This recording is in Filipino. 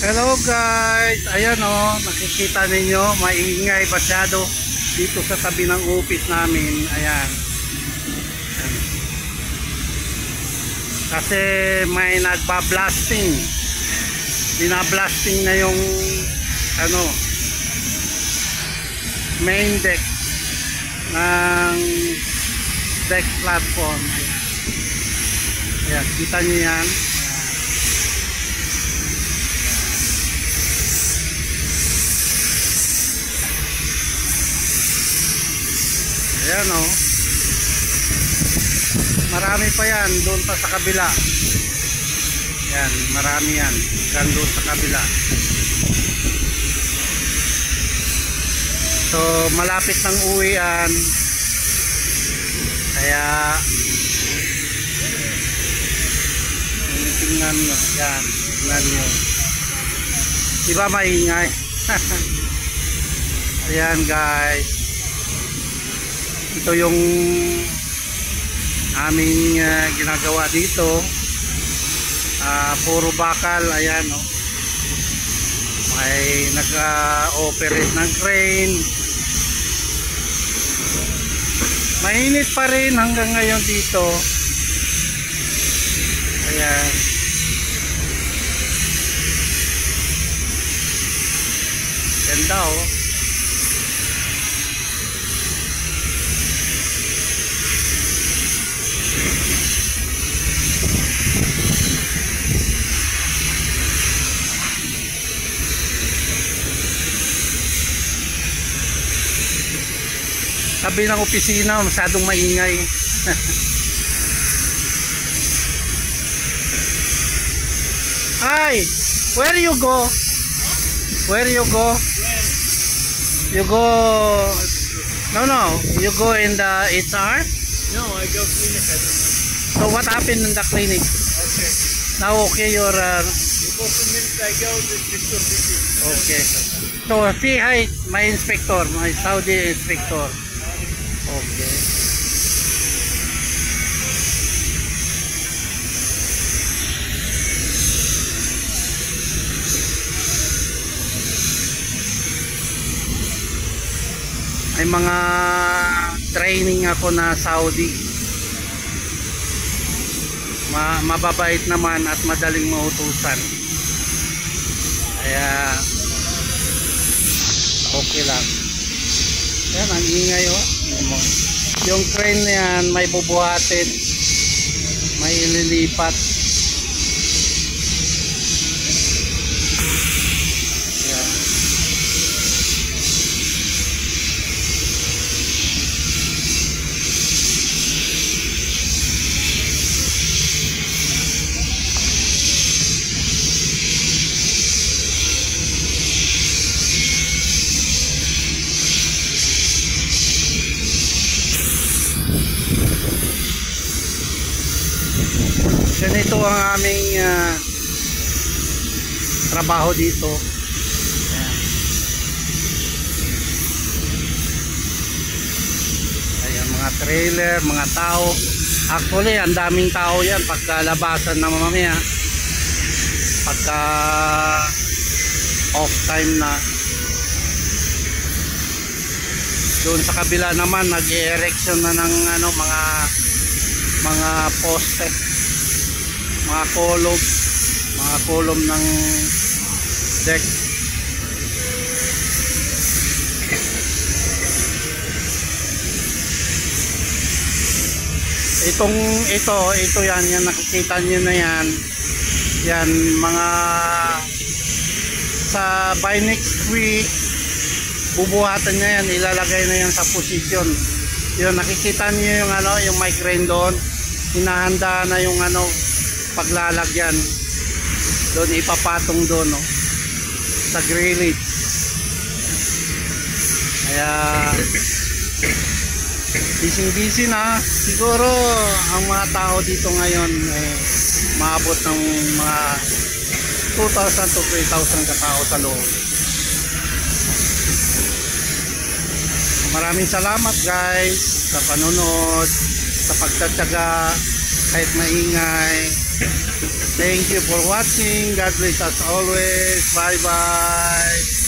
Hello guys, ayan nakikita ninyo, maingay masyado dito sa tabi ng office namin. Ayan. Kasi may nagba-blasting. Binablasting na yung main deck ng deck platform. Ayan, kita nyo yan. Ayan marami pa yan doon pa sa kabila. Yan, marami yan hanggang doon sa kabila. So malapit ng uwian, kaya tingnan nyo yan, tingnan nyo, diba maingay? Ayan guys, ito yung aming ginagawa dito. Puro bakal. Ayan may nag-operate ng crane. Mainit pa rin hanggang ngayon dito. Ayan, ganda tabi ng opisina, masyadong maingay. Hi, where you go? Where you go? You go? No, you go in the HR? No, I go clinic. So what happened in the clinic? Okay. Now okay, you're Before 2 minutes I go to Victor visit. okay. So say hi, my inspector, my Saudi inspector. Okay. May mga training ako na Saudi. Mababait naman at madaling mautusan. Kaya okay lang. Yan, ang ingay yung crane na yan, may bubuhatin, may ililipat. Yan. Ganito ang aming trabaho dito. Ayan, mga trailer, mga tao. Actually, ang daming tao yan pagka labasan na mamaya, pagka off time na. Doon sa kabila naman nag-erection na ng mga poste, mga kolom ng deck. Ito yan nakikita niyo na yan mga by next week bubuhatan niya yan, ilalagay na yan sa posisyon. Yun, nakikita niyo yung may crane doon, hinahanda na yung paglalagyan doon, ipapatong doon sa grillage. Kaya busy na siguro ang mga tao dito ngayon, maabot ng mga 2,000 to 3,000 katao sa loob. Maraming salamat guys sa panunod, sa pagtatyaga kahit maingay. Thank you for watching. God bless us always. Bye-bye.